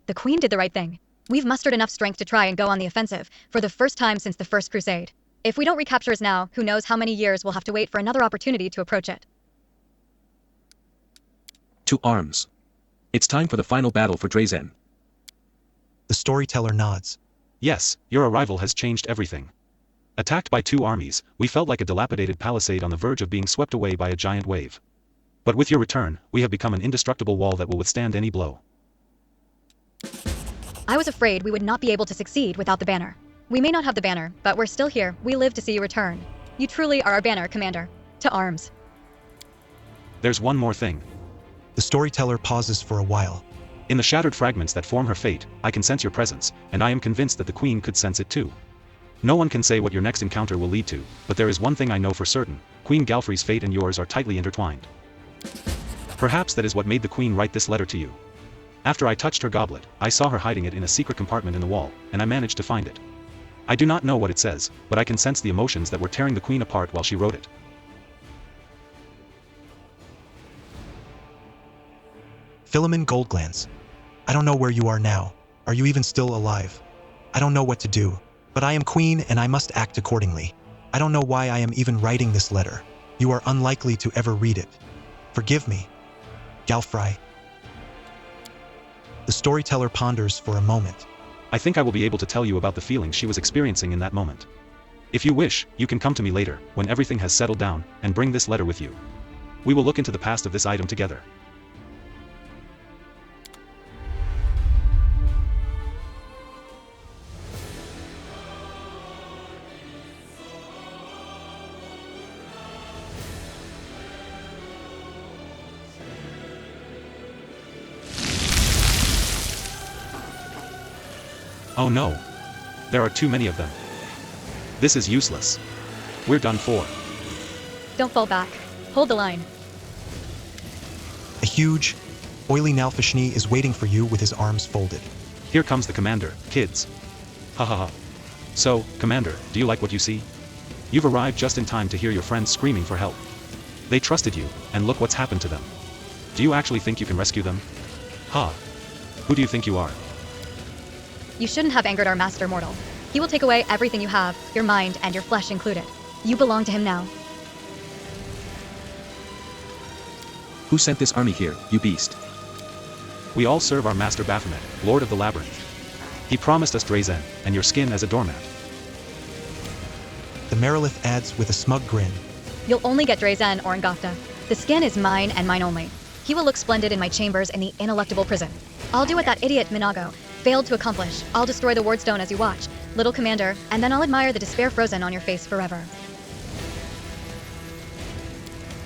The Queen did the right thing. We've mustered enough strength to try and go on the offensive, for the first time since the First Crusade. If we don't recapture it now, who knows how many years we'll have to wait for another opportunity to approach it. To arms. It's time for the final battle for Drazen. The storyteller nods. Yes, your arrival has changed everything. Attacked by 2 armies, we felt like a dilapidated palisade on the verge of being swept away by a giant wave. But with your return, we have become an indestructible wall that will withstand any blow. I was afraid we would not be able to succeed without the banner. We may not have the banner, but we're still here. We live to see you return. You truly are our banner, Commander. To arms. There's one more thing. The storyteller pauses for a while. In the shattered fragments that form her fate, I can sense your presence, and I am convinced that the Queen could sense it too. No one can say what your next encounter will lead to, but there is one thing I know for certain: Queen Galfrey's fate and yours are tightly intertwined. Perhaps that is what made the Queen write this letter to you. After I touched her goblet, I saw her hiding it in a secret compartment in the wall, and I managed to find it. I do not know what it says, but I can sense the emotions that were tearing the Queen apart while she wrote it. Philemon Goldglance. I don't know where you are now. Are you even still alive? I don't know what to do, but I am Queen and I must act accordingly. I don't know why I am even writing this letter. You are unlikely to ever read it. Forgive me. Galfrey. The storyteller ponders for a moment. I think I will be able to tell you about the feelings she was experiencing in that moment. If you wish, you can come to me later, when everything has settled down, and bring this letter with you. We will look into the past of this item together. Oh no. There are too many of them. This is useless. We're done for. Don't fall back. Hold the line. A huge, oily Nalfashni is waiting for you with his arms folded. Here comes the commander, kids. Ha ha ha. So, Commander, do you like what you see? You've arrived just in time to hear your friends screaming for help. They trusted you, and look what's happened to them. Do you actually think you can rescue them? Ha. Who do you think you are? You shouldn't have angered our master mortal. He will take away everything you have, your mind and your flesh included. You belong to him now. Who sent this army here, you beast? We all serve our master Baphomet, Lord of the Labyrinth. He promised us Drazen, and your skin as a doormat. The Merilith adds with a smug grin. You'll only get Drazen or Ngafta. The skin is mine and mine only. He will look splendid in my chambers in the ineluctable prison. I'll do what that idiot Minago failed to accomplish. I'll destroy the wardstone as you watch, little commander, and then I'll admire the despair frozen on your face forever.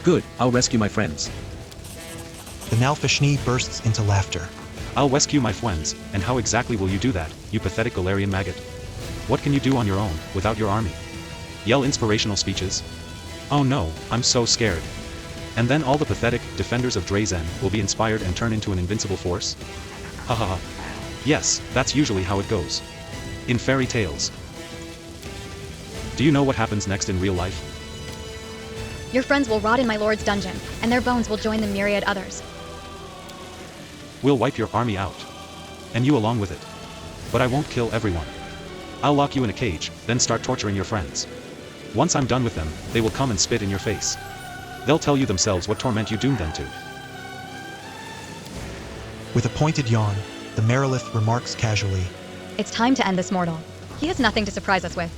Good, I'll rescue my friends. The Nalfashni bursts into laughter. I'll rescue my friends, and how exactly will you do that, you pathetic Galarian maggot? What can you do on your own, without your army? Yell inspirational speeches? Oh no, I'm so scared. And then all the pathetic defenders of Drazen will be inspired and turn into an invincible force? Ha ha ha. Yes, that's usually how it goes. In fairy tales. Do you know what happens next in real life? Your friends will rot in my lord's dungeon, and their bones will join the myriad others. We'll wipe your army out. And you along with it. But I won't kill everyone. I'll lock you in a cage, then start torturing your friends. Once I'm done with them, they will come and spit in your face. They'll tell you themselves what torment you doomed them to. With a pointed yawn, the Merilith remarks casually. It's time to end this mortal. He has nothing to surprise us with.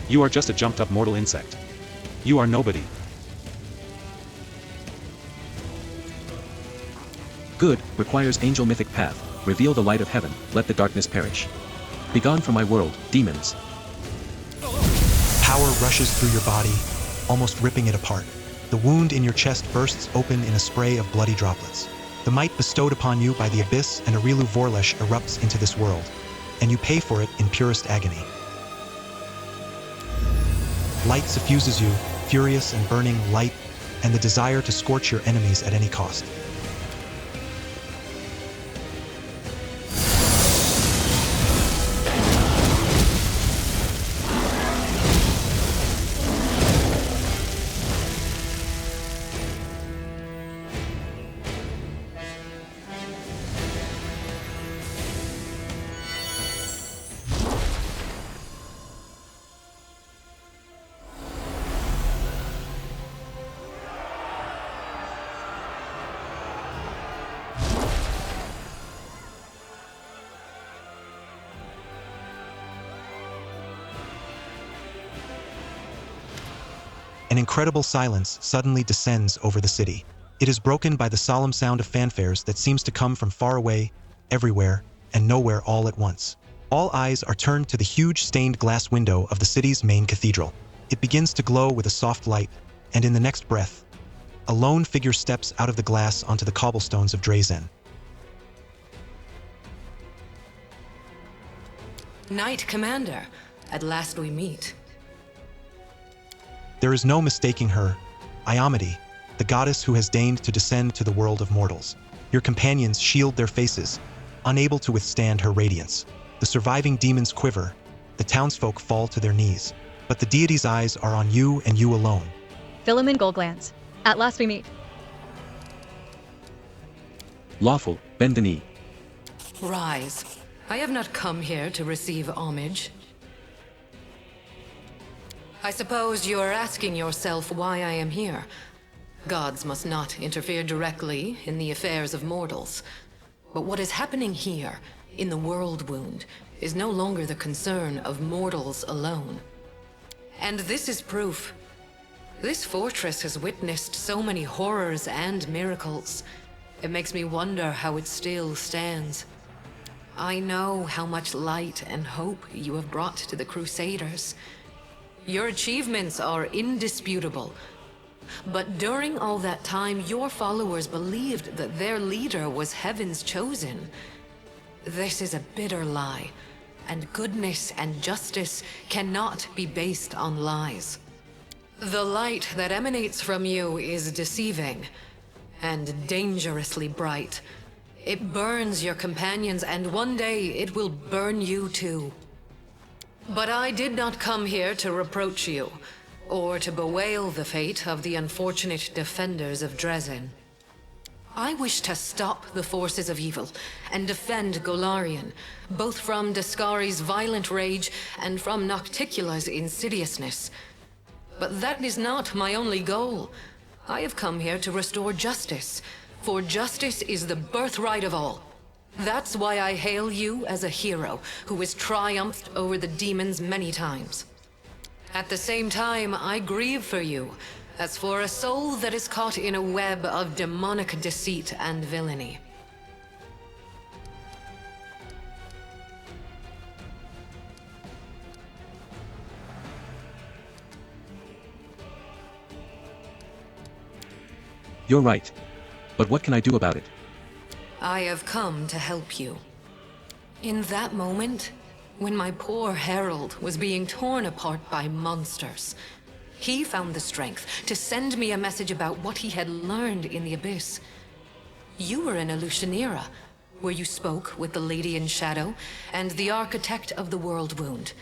You are just a jumped-up mortal insect. You are nobody. Good, requires angel mythic path. Reveal the light of heaven, let the darkness perish. Begone from my world, demons. Power rushes through your body, almost ripping it apart. The wound in your chest bursts open in a spray of bloody droplets. The might bestowed upon you by the Abyss and Areelu Vorlesh erupts into this world, and you pay for it in purest agony. Light suffuses you, furious and burning light, and the desire to scorch your enemies at any cost. incredible silence suddenly descends over the city. It is broken by the solemn sound of fanfares that seems to come from far away, everywhere, and nowhere all at once. All eyes are turned to the huge stained glass window of the city's main cathedral. It begins to glow with a soft light, and in the next breath, a lone figure steps out of the glass onto the cobblestones of Drazen. Knight Commander, at last we meet. There is no mistaking her, Iomedae, the goddess who has deigned to descend to the world of mortals. Your companions shield their faces, unable to withstand her radiance. The surviving demons quiver, the townsfolk fall to their knees, but the deity's eyes are on you and you alone. Philemon Goldglance. At last we meet. Lawful, bend the knee. Rise. I have not come here to receive homage. I suppose you are asking yourself why I am here. Gods must not interfere directly in the affairs of mortals. But what is happening here, in the World Wound, is no longer the concern of mortals alone. And this is proof. This fortress has witnessed so many horrors and miracles. It makes me wonder how it still stands. I know how much light and hope you have brought to the Crusaders. Your achievements are indisputable. But during all that time, your followers believed that their leader was Heaven's chosen. This is a bitter lie, and goodness and justice cannot be based on lies. The light that emanates from you is deceiving, and dangerously bright. It burns your companions, and one day it will burn you too. But I did not come here to reproach you, or to bewail the fate of the unfortunate defenders of Drazen. I wish to stop the forces of evil and defend Golarion, both from Daskari's violent rage and from Nocticula's insidiousness. But that is not my only goal. I have come here to restore justice, for justice is the birthright of all. That's why I hail you as a hero who has triumphed over the demons many times. At the same time, I grieve for you, as for a soul that is caught in a web of demonic deceit and villainy. You're right. But what can I do about it? I have come to help you. In that moment, when my poor Herald was being torn apart by monsters, he found the strength to send me a message about what he had learned in the Abyss. You were in Elushanira, where you spoke with the Lady in Shadow and the Architect of the World Wound.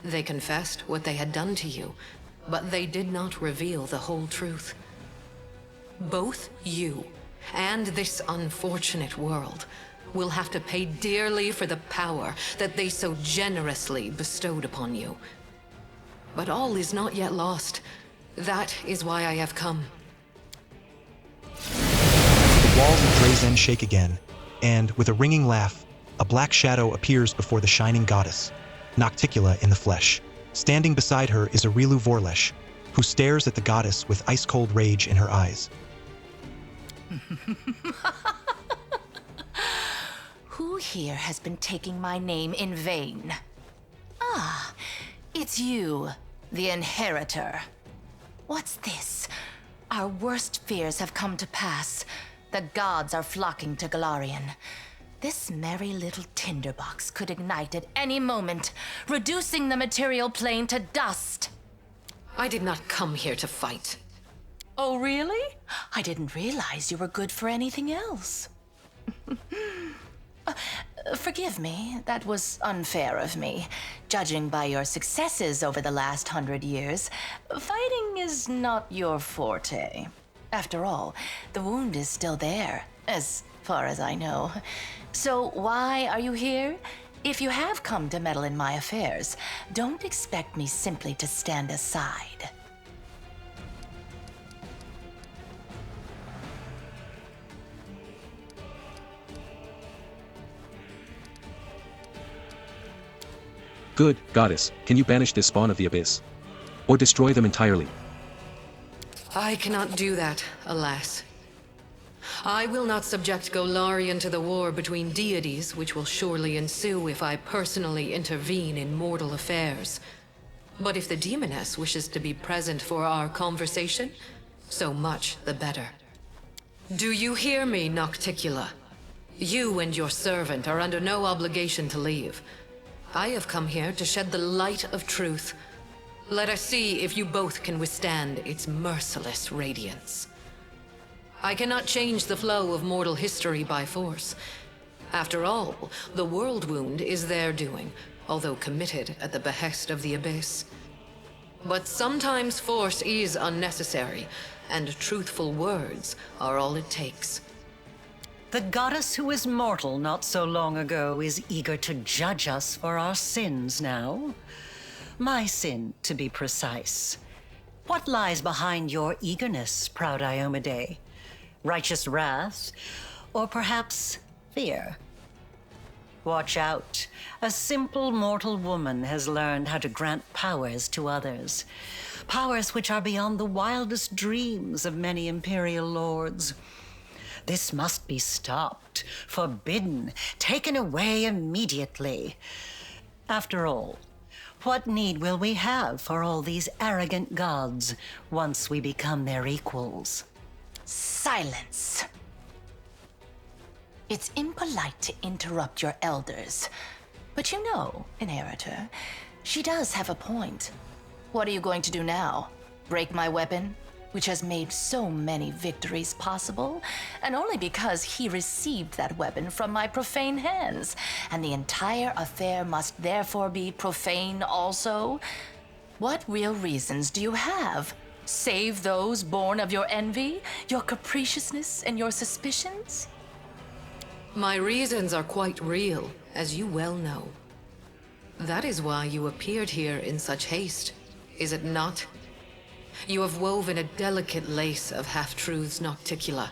They confessed what they had done to you, but they did not reveal the whole truth. Both you and this unfortunate world will have to pay dearly for the power that they so generously bestowed upon you. But all is not yet lost. That is why I have come. The walls of Drazen shake again, and with a ringing laugh, a black shadow appears before the shining goddess, Noctictula in the flesh. Standing beside her is Areelu Vorlesh, who stares at the goddess with ice-cold rage in her eyes. Who here has been taking my name in vain? Ah, it's you, the Inheritor. What's this? Our worst fears have come to pass. The gods are flocking to Golarion. This merry little tinderbox could ignite at any moment, reducing the material plane to dust. I did not come here to fight. Oh, really? I didn't realize you were good for anything else. Forgive me, that was unfair of me. Judging by your successes over the last 100 years, fighting is not your forte. After all, the wound is still there, as far as I know. So why are you here? If you have come to meddle in my affairs, don't expect me simply to stand aside. Good, goddess, can you banish this spawn of the abyss? Or destroy them entirely? I cannot do that, alas. I will not subject Golarion to the war between deities, which will surely ensue if I personally intervene in mortal affairs. But if the demoness wishes to be present for our conversation, so much the better. Do you hear me, Noctictula? You and your servant are under no obligation to leave. I have come here to shed the light of truth. Let us see if you both can withstand its merciless radiance. I cannot change the flow of mortal history by force. After all, the world wound is their doing, although committed at the behest of the Abyss. But sometimes force is unnecessary, and truthful words are all it takes. The goddess who was mortal not so long ago is eager to judge us for our sins now. My sin, to be precise. What lies behind your eagerness, proud Iomedae? Righteous wrath, or perhaps fear? Watch out. A simple mortal woman has learned how to grant powers to others. Powers which are beyond the wildest dreams of many imperial lords. This must be stopped, forbidden, taken away immediately. After all, what need will we have for all these arrogant gods once we become their equals? Silence. It's impolite to interrupt your elders. But you know, Inheritor, she does have a point. What are you going to do now? Break my weapon, which has made so many victories possible, and only because he received that weapon from my profane hands, and the entire affair must therefore be profane also? What real reasons do you have? Save those born of your envy, your capriciousness, and your suspicions? My reasons are quite real, as you well know. That is why you appeared here in such haste, is it not? You have woven a delicate lace of half-truths, Noctictula.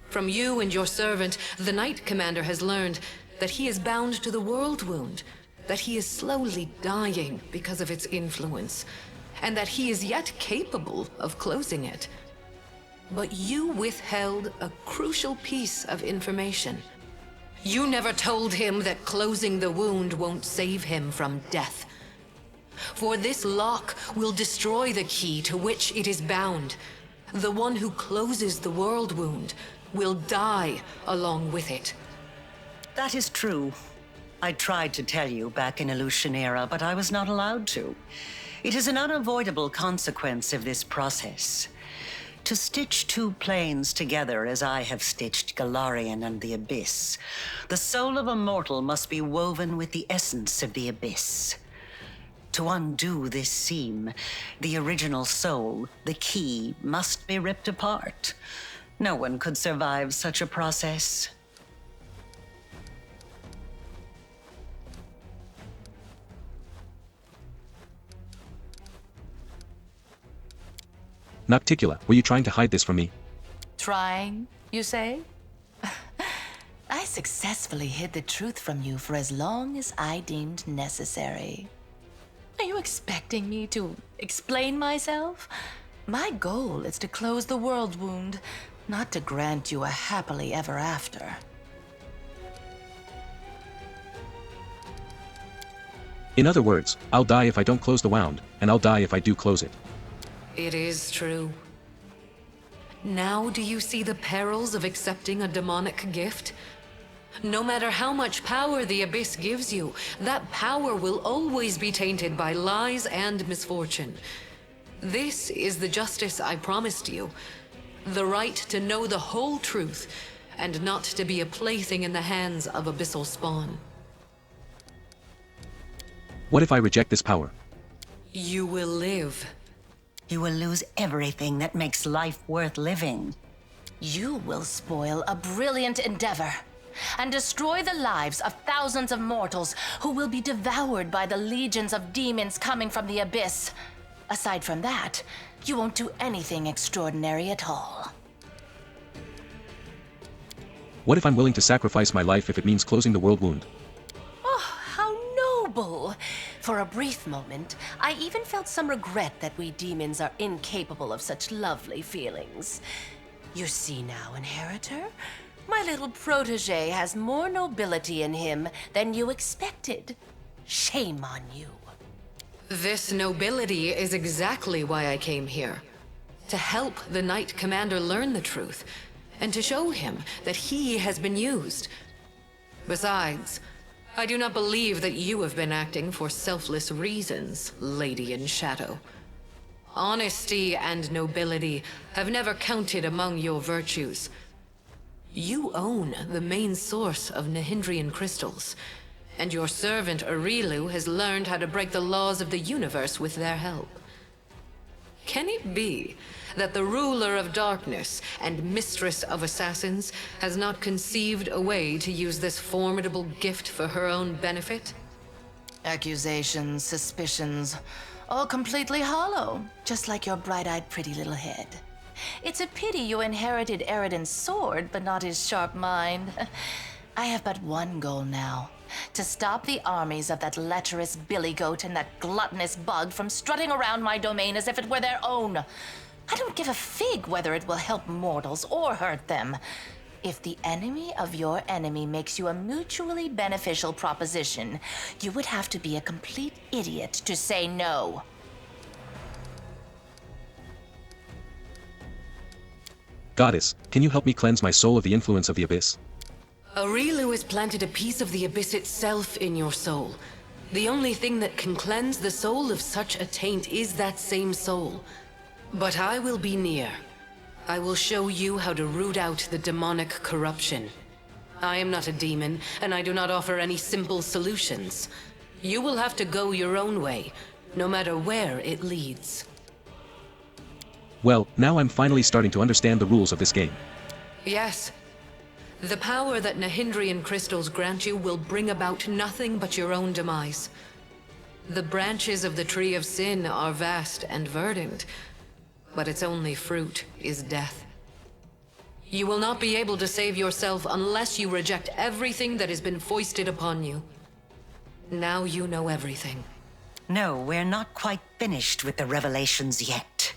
From you and your servant, the Knight Commander has learned that he is bound to the world wound, that he is slowly dying because of its influence, and that he is yet capable of closing it. But you withheld a crucial piece of information. You never told him that closing the wound won't save him from death. For this lock will destroy the key to which it is bound. The one who closes the world wound will die along with it. That is true. I tried to tell you back in Illusionera, but I was not allowed to. It is an unavoidable consequence of this process. To stitch two planes together as I have stitched Golarion and the Abyss, the soul of a mortal must be woven with the essence of the Abyss. To undo this seam, the original soul, the key, must be ripped apart. No one could survive such a process. Noctictula, were you trying to hide this from me? Trying, you say? I successfully hid the truth from you for as long as I deemed necessary. Are you expecting me to explain myself? My goal is to close the world wound, not to grant you a happily ever after. In other words, I'll die if I don't close the wound, and I'll die if I do close it. It is true. Now do you see the perils of accepting a demonic gift? No matter how much power the Abyss gives you, that power will always be tainted by lies and misfortune. This is the justice I promised you. The right to know the whole truth, and not to be a plaything in the hands of abyssal spawn. What if I reject this power? You will live. You will lose everything that makes life worth living. You will spoil a brilliant endeavor and destroy the lives of thousands of mortals who will be devoured by the legions of demons coming from the Abyss. Aside from that, you won't do anything extraordinary at all. What if I'm willing to sacrifice my life if it means closing the world wound? Oh, how noble! For a brief moment, I I even felt some regret that we demons are incapable of such lovely feelings. You see now, Inheritor? My little protege has more nobility in him than you expected. Shame on you. This nobility is exactly why I came here. To help the Knight Commander learn the truth, and to show him that he has been used. Besides, I do not believe that you have been acting for selfless reasons, Lady in Shadow. Honesty and nobility have never counted among your virtues. You own the main source of Nahindrian crystals, and your servant Areelu has learned how to break the laws of the universe with their help. Can it be that the ruler of darkness and mistress of assassins has not conceived a way to use this formidable gift for her own benefit? Accusations, suspicions, all completely hollow, just like your bright-eyed pretty little head. It's a pity you inherited Eridan's sword, but not his sharp mind. I have but one goal now. To stop the armies of that lecherous billygoat and that gluttonous bug from strutting around my domain as if it were their own. I don't give a fig whether it will help mortals or hurt them. If the enemy of your enemy makes you a mutually beneficial proposition, you would have to be a complete idiot to say no. Goddess, can you help me cleanse my soul of the influence of the abyss? Areelu has planted a piece of the abyss itself in your soul. The only thing that can cleanse the soul of such a taint is that same soul. But I will be near. I will show you how to root out the demonic corruption. I am not a demon, and I do not offer any simple solutions. You will have to go your own way, no matter where it leads. Well, now I'm finally starting to understand the rules of this game. Yes. The power that Nahindrian crystals grant you will bring about nothing but your own demise. The branches of the Tree of Sin are vast and verdant, but its only fruit is death. You will not be able to save yourself unless you reject everything that has been foisted upon you. Now you know everything. No, we're not quite finished with the revelations yet.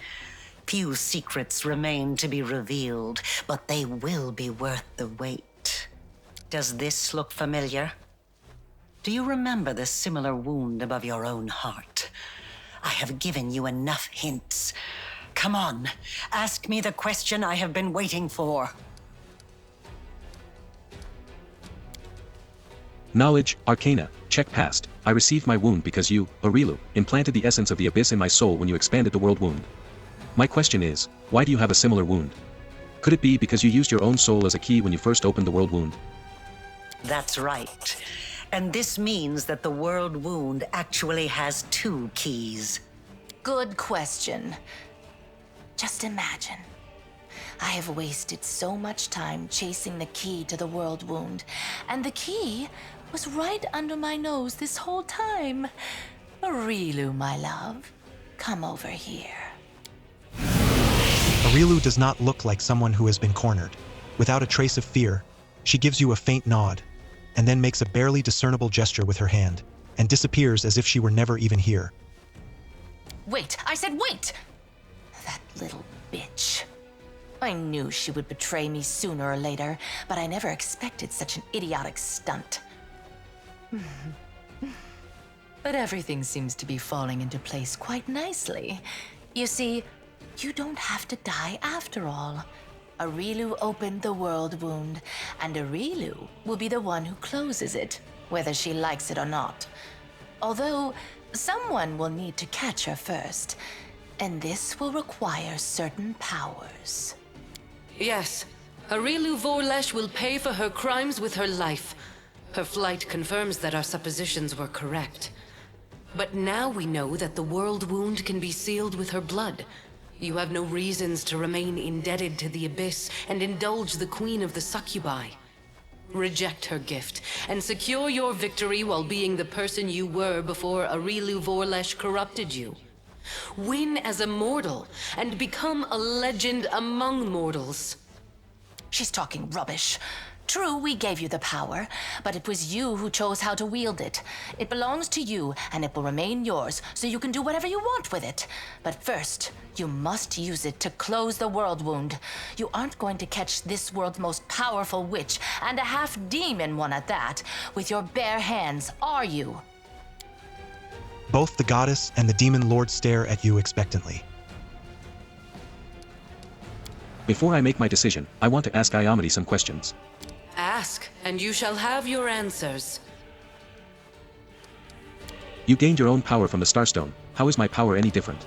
Few secrets remain to be revealed, but they will be worth the wait. Does this look familiar? Do you remember the similar wound above your own heart? I have given you enough hints. Come on, ask me the question I have been waiting for. Knowledge, Arcana, check past. I received my wound because you, Areelu, implanted the essence of the abyss in my soul when you expanded the world wound. My question is, why do you have a similar wound? Could it be because you used your own soul as a key when you first opened the world wound? That's right. And this means that the world wound actually has 2 keys. Good question. Just imagine. I have wasted so much time chasing the key to the world wound, and the key was right under my nose this whole time. Areelu, my love, come over here. Areelu does not look like someone who has been cornered. Without a trace of fear, she gives you a faint nod, and then makes a barely discernible gesture with her hand, and disappears as if she were never even here. Wait, I said wait! That little bitch. I knew she would betray me sooner or later, but I never expected such an idiotic stunt. But everything seems to be falling into place quite nicely. You see, you don't have to die after all. Areelu opened the world wound, and Areelu will be the one who closes it, whether she likes it or not. Although, someone will need to catch her first, and this will require certain powers. Yes, Areelu Vorlesh will pay for her crimes with her life. Her flight confirms that our suppositions were correct. But now we know that the world wound can be sealed with her blood. You have no reasons to remain indebted to the Abyss and indulge the Queen of the Succubi. Reject her gift, and secure your victory while being the person you were before Areelu Vorlesh corrupted you. Win as a mortal, and become a legend among mortals. She's talking rubbish. True, we gave you the power, but it was you who chose how to wield it. It belongs to you, and it will remain yours, so you can do whatever you want with it. But first, you must use it to close the world wound. You aren't going to catch this world's most powerful witch, and a half-demon one at that, with your bare hands, are you? Both the goddess and the demon lord stare at you expectantly. Before I make my decision, I want to ask Iomedae some questions. Ask, and you shall have your answers. You gained your own power from the Starstone. How is my power any different?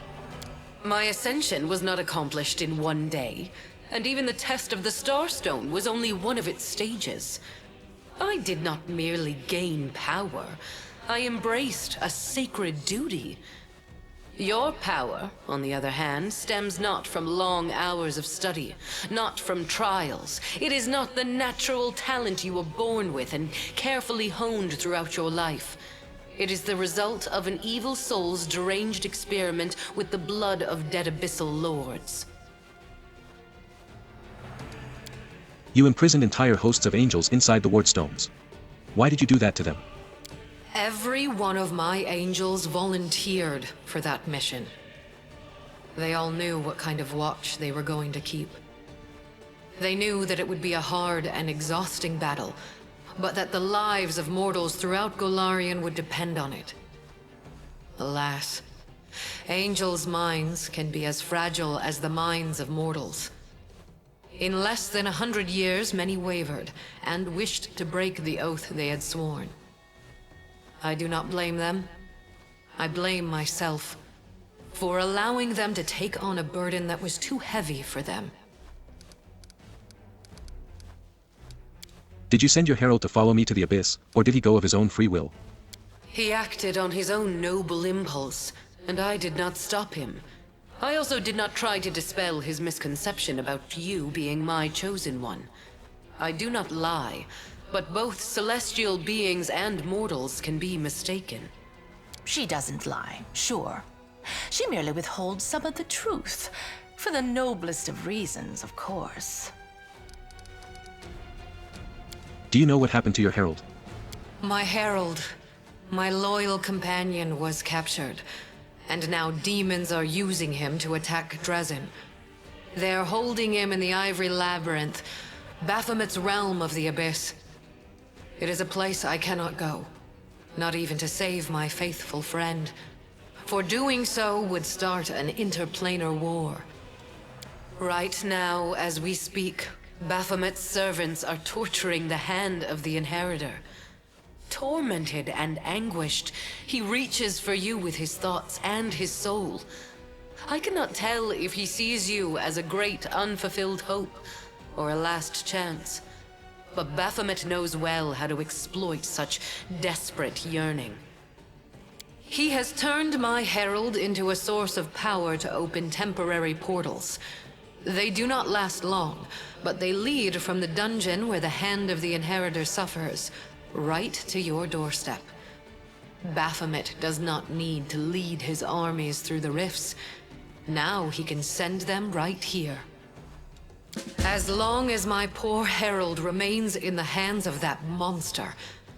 My ascension was not accomplished in one day, and even the test of the Starstone was only one of its stages. I did not merely gain power, I embraced a sacred duty. Your power, on the other hand, stems not from long hours of study, not from trials. It is not the natural talent you were born with and carefully honed throughout your life. It is the result of an evil soul's deranged experiment with the blood of dead abyssal lords. You imprisoned entire hosts of angels inside the ward stones. Why did you do that to them? Every one of my angels volunteered for that mission. They all knew what kind of watch they were going to keep. They knew that it would be a hard and exhausting battle, but that the lives of mortals throughout Golarion would depend on it. Alas, angels' minds can be as fragile as the minds of mortals. In less than 100 years, many wavered and wished to break the oath they had sworn. I do not blame them. I blame myself for allowing them to take on a burden that was too heavy for them. Did you send your herald to follow me to the abyss, or did he go of his own free will? He acted on his own noble impulse, and I did not stop him. I also did not try to dispel his misconception about you being my chosen one. I do not lie, but both celestial beings and mortals can be mistaken. She doesn't lie, sure. She merely withholds some of the truth. For the noblest of reasons, of course. Do you know what happened to your herald? My herald, my loyal companion, was captured, and now demons are using him to attack Dresden. They're holding him in the Ivory Labyrinth, Baphomet's realm of the Abyss. It is a place I cannot go, not even to save my faithful friend. For doing so would start an interplanar war. Right now, as we speak, Baphomet's servants are torturing the hand of the Inheritor. Tormented and anguished, he reaches for you with his thoughts and his soul. I cannot tell if he sees you as a great unfulfilled hope or a last chance. But Baphomet knows well how to exploit such desperate yearning. He has turned my herald into a source of power to open temporary portals. They do not last long, but they lead from the dungeon where the hand of the Inheritor suffers, right to your doorstep. Baphomet does not need to lead his armies through the rifts. Now he can send them right here. As long as my poor herald remains in the hands of that monster,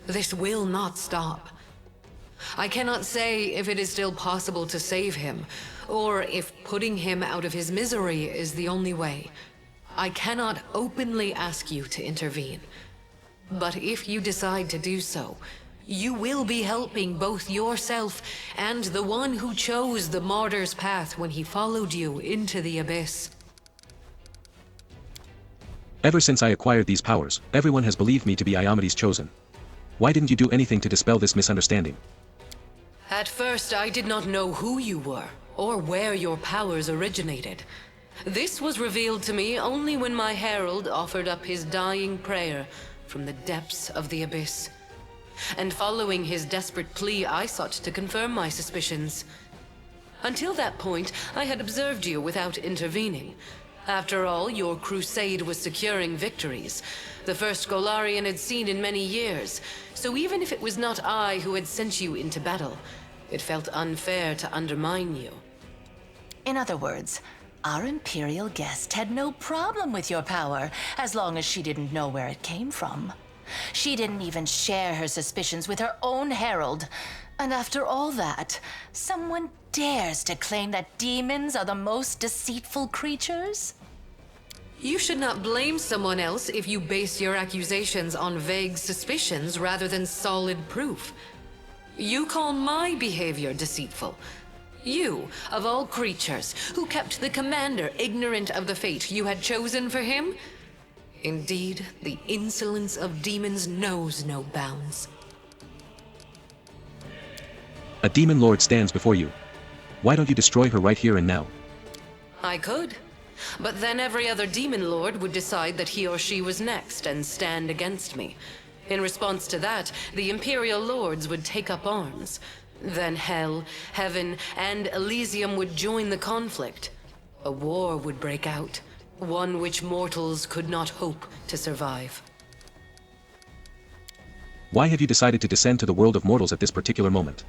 this will not stop. I cannot say if it is still possible to save him, or if putting him out of his misery is the only way. I cannot openly ask you to intervene. But if you decide to do so, you will be helping both yourself and the one who chose the martyr's path when he followed you into the abyss. Ever since I acquired these powers, everyone has believed me to be Iomedae's chosen. Why didn't you do anything to dispel this misunderstanding? At first, I did not know who you were, or where your powers originated. This was revealed to me only when my herald offered up his dying prayer from the depths of the abyss. And following his desperate plea, I sought to confirm my suspicions. Until that point, I had observed you without intervening. After all, your crusade was securing victories, the first Golarion had seen in many years, so even if it was not I who had sent you into battle, it felt unfair to undermine you. In other words, Our Imperial guest had no problem with your power, as long as she didn't know where it came from. She didn't even share her suspicions with her own herald. And after all that, someone dares to claim that demons are the most deceitful creatures? You should not blame someone else if you base your accusations on vague suspicions rather than solid proof. You call my behavior deceitful. You, of all creatures, who kept the commander ignorant of the fate you had chosen for him? Indeed, the insolence of demons knows no bounds. A demon lord stands before you. Why don't you destroy her right here and now? I could. But then every other demon lord would decide that he or she was next and stand against me. In response to that, the Imperial lords would take up arms. Then Hell, Heaven, and Elysium would join the conflict. A war would break out, one which mortals could not hope to survive. Why have you decided to descend to the world of mortals at this particular moment?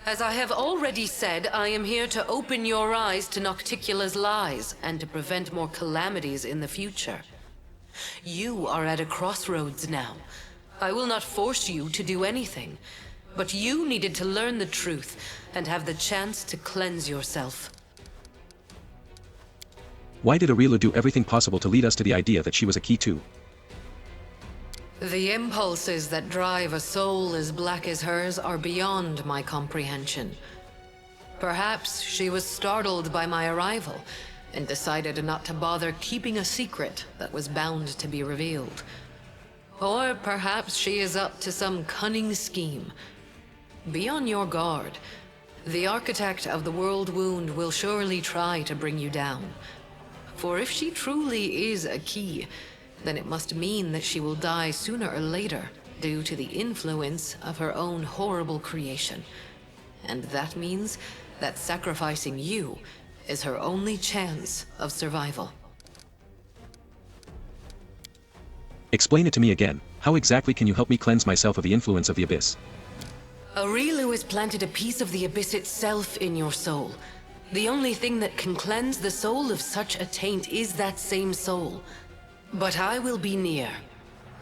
As I have already said, I am here to open your eyes to Nocticula's lies and to prevent more calamities in the future. You are at a crossroads now. I will not force you to do anything, but you needed to learn the truth and have the chance to cleanse yourself. Why did Areelu do everything possible to lead us to the idea that she was a key too? The impulses that drive a soul as black as hers are beyond my comprehension. Perhaps she was startled by my arrival and decided not to bother keeping a secret that was bound to be revealed. Or perhaps she is up to some cunning scheme. Be on your guard. The architect of the world wound will surely try to bring you down. For if she truly is a key, then it must mean that she will die sooner or later due to the influence of her own horrible creation. And that means that sacrificing you is her only chance of survival. Explain it to me again. How exactly can you help me cleanse myself of the influence of the Abyss? Areelu has planted a piece of the Abyss itself in your soul. The only thing that can cleanse the soul of such a taint is that same soul. But I will be near.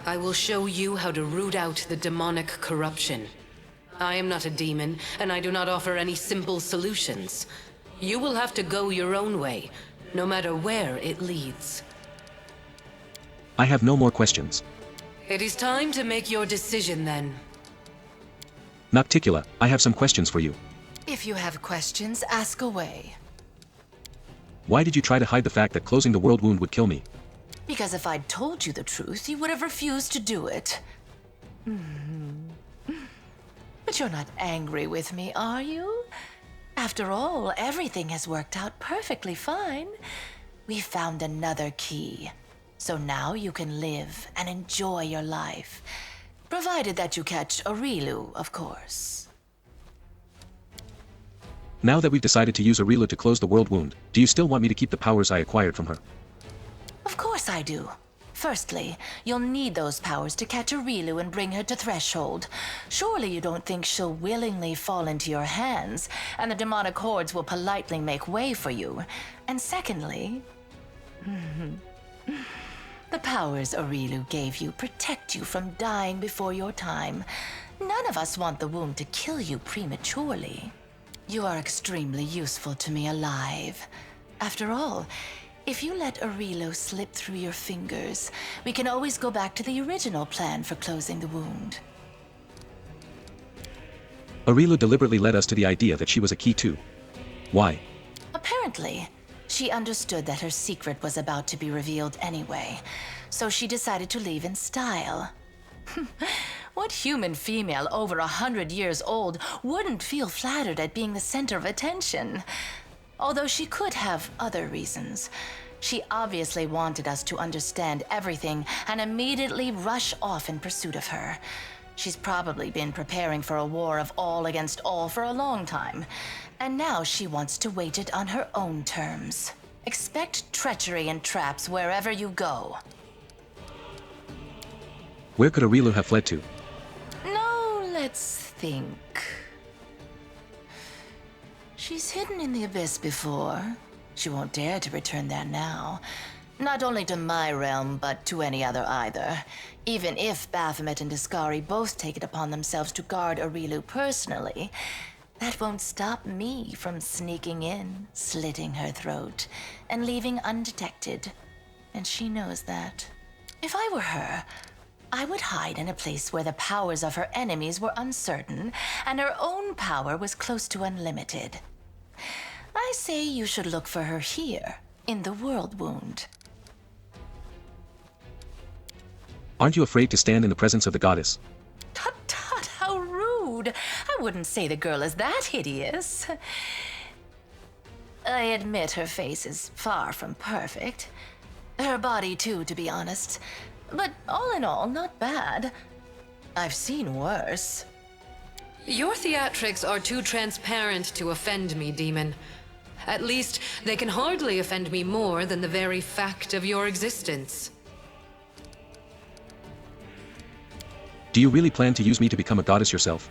I will show you how to root out the demonic corruption. I am not a demon, and I do not offer any simple solutions. You will have to go your own way, no matter where it leads. I have no more questions. It is time to make your decision then. Nocticula, I have some questions for you. If you have questions, ask away. Why did you try to hide the fact that closing the world wound would kill me? Because if I'd told you the truth, you would have refused to do it. But you're not angry with me, are you? After all, everything has worked out perfectly fine. We found another key. So now you can live and enjoy your life. Provided that you catch Areelu, of course. Now that we've decided to use Areelu to close the world wound, do you still want me to keep the powers I acquired from her? Of course I do. Firstly, you'll need those powers to catch Areelu and bring her to Threshold. Surely you don't think she'll willingly fall into your hands, and the demonic hordes will politely make way for you. And secondly, the powers Areelu gave you protect you from dying before your time. None of us want the wound to kill you prematurely. You are extremely useful to me alive. After all, if you let Areelu slip through your fingers, we can always go back to the original plan for closing the wound. Areelu deliberately led us to the idea that she was a key too. Why? Apparently, she understood that her secret was about to be revealed anyway, so she decided to leave in style. What human female over 100 years old wouldn't feel flattered at being the center of attention? Although she could have other reasons. She obviously wanted us to understand everything and immediately rush off in pursuit of her. She's probably been preparing for a war of all against all for a long time, and now she wants to wage it on her own terms. Expect treachery and traps wherever you go. Where could Areelu have fled to? No, let's think. She's hidden in the Abyss before. She won't dare to return there now. Not only to my realm, but to any other either. Even if Baphomet and Discari both take it upon themselves to guard Areelu personally, that won't stop me from sneaking in, slitting her throat, and leaving undetected. And she knows that. If I were her, I would hide in a place where the powers of her enemies were uncertain, and her own power was close to unlimited. I say you should look for her here, in the World Wound. Aren't you afraid to stand in the presence of the goddess? Tut tut, how rude! I wouldn't say the girl is that hideous. I admit her face is far from perfect. Her body too, to be honest. But all in all, not bad. I've seen worse. Your theatrics are too transparent to offend me, demon. At least, they can hardly offend me more than the very fact of your existence. Do you really plan to use me to become a goddess yourself?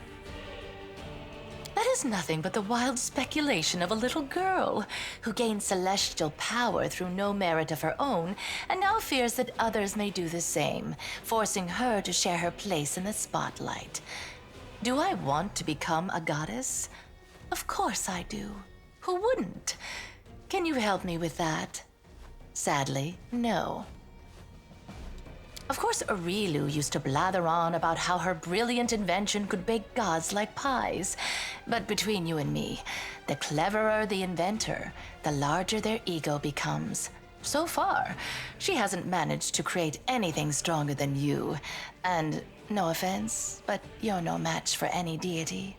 That is nothing but the wild speculation of a little girl who gained celestial power through no merit of her own and now fears that others may do the same, forcing her to share her place in the spotlight. Do I want to become a goddess? Of course I do. Who wouldn't? Can you help me with that? Sadly, no. Of course, Areelu used to blather on about how her brilliant invention could bake gods like pies. But between you and me, the cleverer the inventor, the larger their ego becomes. So far, she hasn't managed to create anything stronger than you. And no offense, but you're no match for any deity.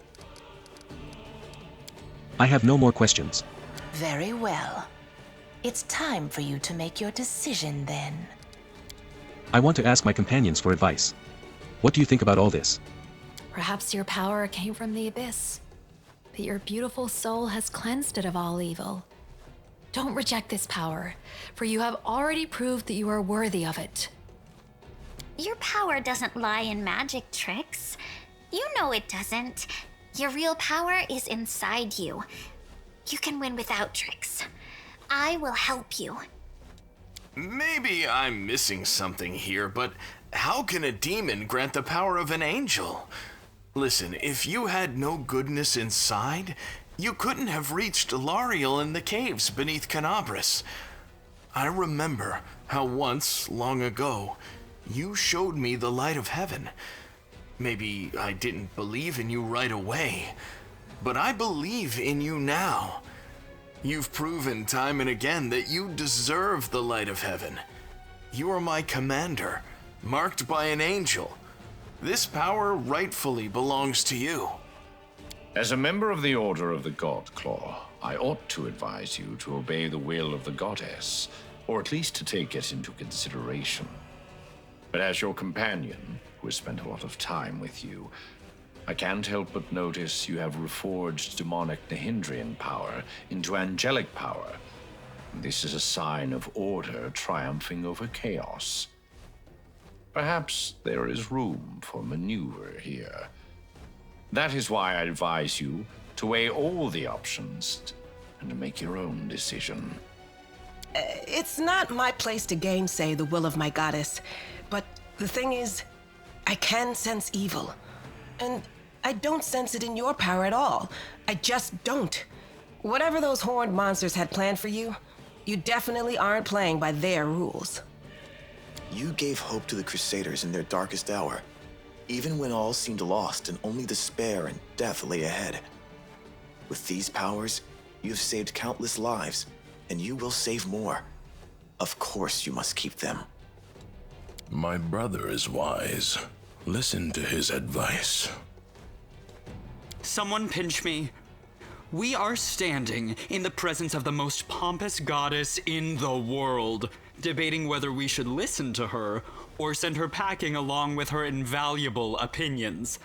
I have no more questions. Very well. It's time for you to make your decision then. I want to ask my companions for advice. What do you think about all this? Perhaps your power came from the abyss, but your beautiful soul has cleansed it of all evil. Don't reject this power, for you have already proved that you are worthy of it. Your power doesn't lie in magic tricks. You know it doesn't. Your real power is inside you. You can win without tricks. I will help you. Maybe I'm missing something here, but how can a demon grant the power of an angel? Listen, if you had no goodness inside, you couldn't have reached Lariel in the caves beneath Canabris. I remember how once, long ago, you showed me the light of heaven. Maybe I didn't believe in you right away, but I believe in you now. You've proven time and again that you deserve the light of heaven. You are my commander, marked by an angel. This power rightfully belongs to you. As a member of the Order of the God Claw, I ought to advise you to obey the will of the goddess, or at least to take it into consideration. But as your companion, who has spent a lot of time with you, I can't help but notice you have reforged demonic Nahindrian power into angelic power. This is a sign of order triumphing over chaos. Perhaps there is room for maneuver here. That is why I advise you to weigh all the options and to make your own decision. It's not my place to gainsay the will of my goddess, but the thing is, I can sense evil. And I don't sense it in your power at all. I just don't. Whatever those horned monsters had planned for you, you definitely aren't playing by their rules. You gave hope to the Crusaders in their darkest hour, even when all seemed lost and only despair and death lay ahead. With these powers, you have saved countless lives, and you will save more. Of course you must keep them. My brother is wise. Listen to his advice. Someone pinch me. We are standing in the presence of the most pompous goddess in the world, debating whether we should listen to her or send her packing along with her invaluable opinions.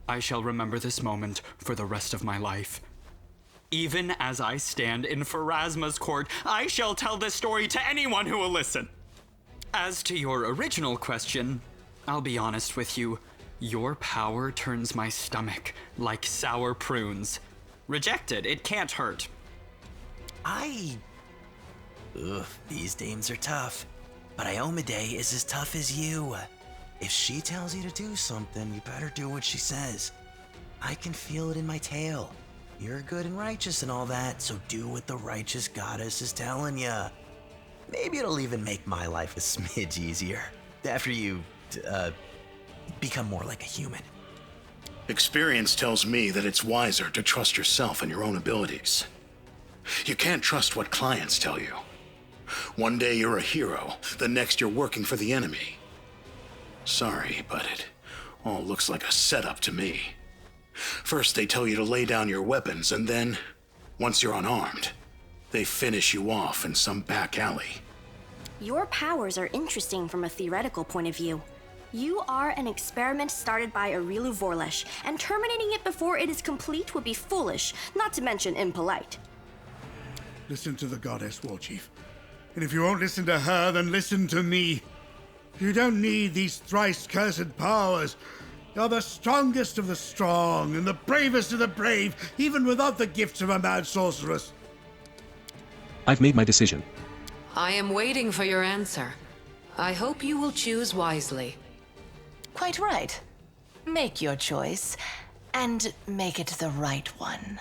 I shall remember this moment for the rest of my life. Even as I stand in Pharasma's court, I shall tell this story to anyone who will listen. As to your original question, I'll be honest with you. Your power turns my stomach like sour prunes. Reject it, it can't hurt. Ugh, these dames are tough. But Iomedae is as tough as you. If she tells you to do something, you better do what she says. I can feel it in my tail. You're good and righteous and all that, so do what the righteous goddess is telling you. Maybe it'll even make my life a smidge easier. After you, become more like a human. Experience tells me that it's wiser to trust yourself and your own abilities. You can't trust what clients tell you. One day you're a hero, the next you're working for the enemy. Sorry, but it all looks like a setup to me. First they tell you to lay down your weapons, and then, once you're unarmed, they finish you off in some back alley. Your powers are interesting from a theoretical point of view. You are an experiment started by Areelu Vorlesh, and terminating it before it is complete would be foolish, not to mention impolite. Listen to the goddess, Warchief. And if you won't listen to her, then listen to me. You don't need these thrice cursed powers. You're the strongest of the strong, and the bravest of the brave, even without the gifts of a mad sorceress. I've made my decision. I am waiting for your answer. I hope you will choose wisely. Quite right. Make your choice, and make it the right one.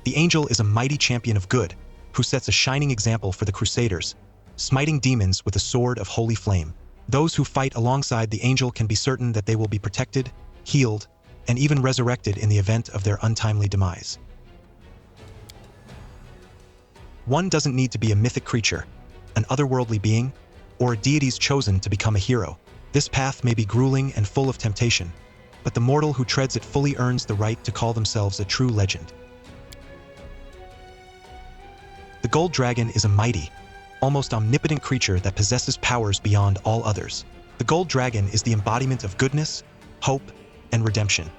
The angel is a mighty champion of good, who sets a shining example for the Crusaders, smiting demons with a sword of holy flame. Those who fight alongside the angel can be certain that they will be protected, healed, and even resurrected in the event of their untimely demise. One doesn't need to be a mythic creature, an otherworldly being, or a deity's chosen to become a hero. This path may be grueling and full of temptation, but the mortal who treads it fully earns the right to call themselves a true legend. The gold dragon is a mighty, almost omnipotent creature that possesses powers beyond all others. The gold dragon is the embodiment of goodness, hope, and redemption.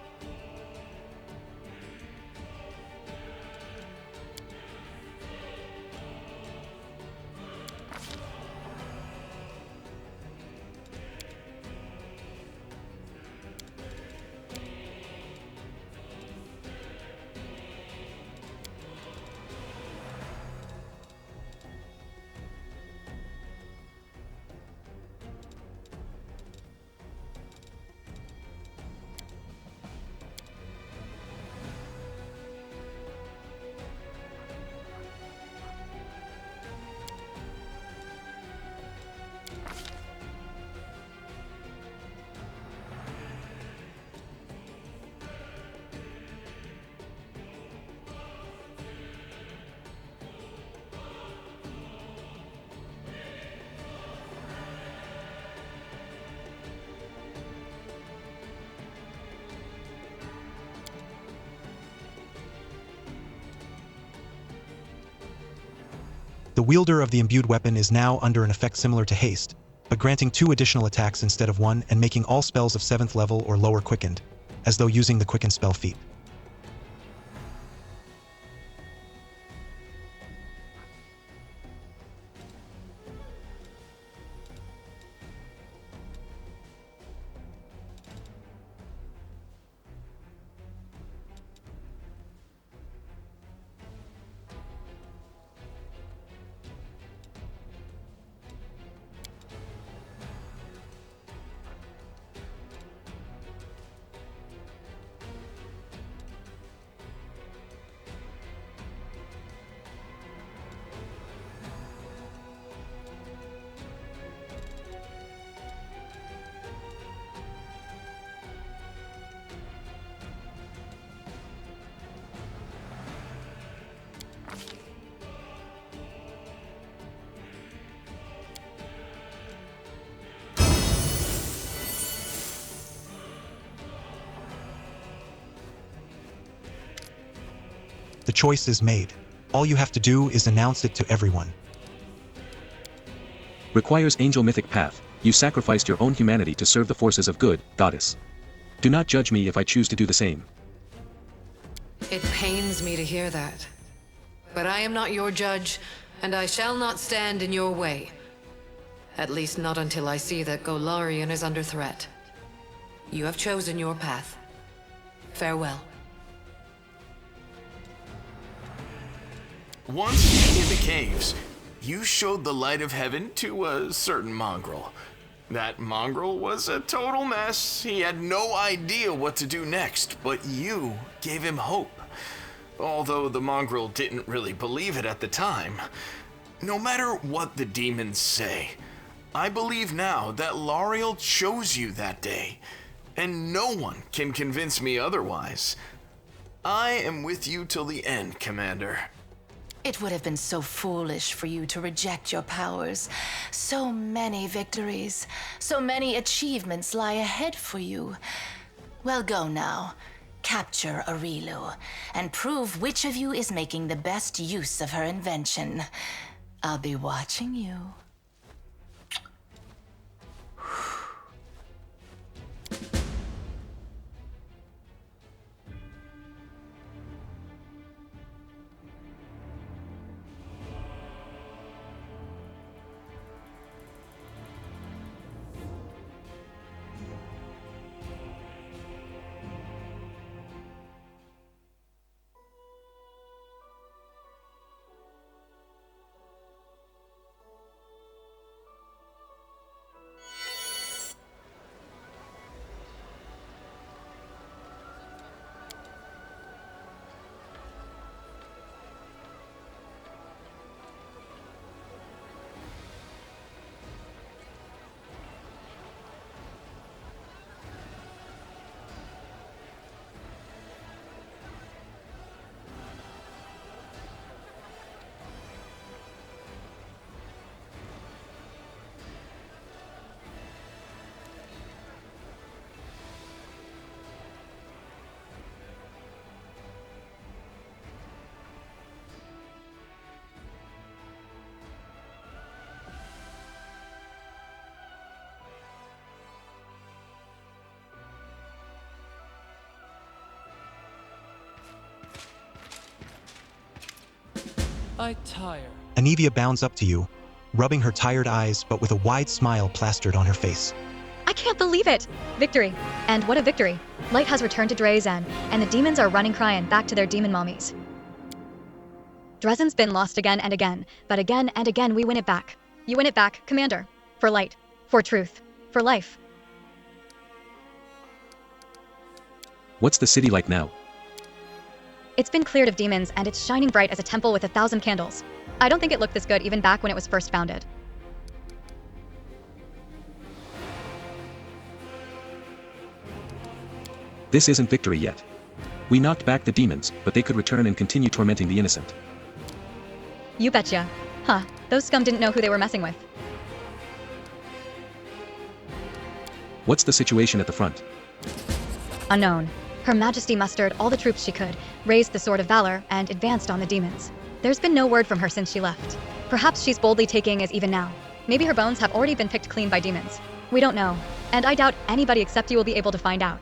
The wielder of the imbued weapon is now under an effect similar to haste, but granting 2 additional attacks instead of 1 and making all spells of 7th level or lower quickened, as though using the quicken spell feat. The choice is made. All you have to do is announce it to everyone. Requires angel mythic path. You sacrificed your own humanity to serve the forces of good, goddess. Do not judge me if I choose to do the same. It pains me to hear that. But I am not your judge, And I shall not stand in your way. At least not until I see that Golarion is under threat. You have chosen your path. Farewell. Once in the caves, you showed the light of heaven to a certain mongrel. That mongrel was a total mess. He had no idea what to do next, but you gave him hope. Although the mongrel didn't really believe it at the time. No matter what the demons say, I believe now that Lariel chose you that day, and no one can convince me otherwise. I am with you till the end, Commander. It would have been so foolish for you to reject your powers. So many victories, so many achievements lie ahead for you. Well, go now. Capture Areelu, and prove which of you is making the best use of her invention. I'll be watching you. I tire. Anivia bounds up to you, rubbing her tired eyes but with a wide smile plastered on her face. I can't believe it! Victory. And what a victory. Light has returned to Drezen, and the demons are running crying back to their demon mommies. Drezen's been lost again and again, but again and again we win it back. You win it back, Commander. For light. For truth. For life. What's the city like now? It's been cleared of demons, and it's shining bright as a temple with 1,000 candles. I don't think it looked this good even back when it was first founded. This isn't victory yet. We knocked back the demons, but they could return and continue tormenting the innocent. You betcha. Huh, those scum didn't know who they were messing with. What's the situation at the front? Unknown. Her Majesty mustered all the troops she could, raised the Sword of Valor, and advanced on the demons. There's been no word from her since she left. Perhaps she's boldly taking as even now. Maybe her bones have already been picked clean by demons. We don't know, and I doubt anybody except you will be able to find out.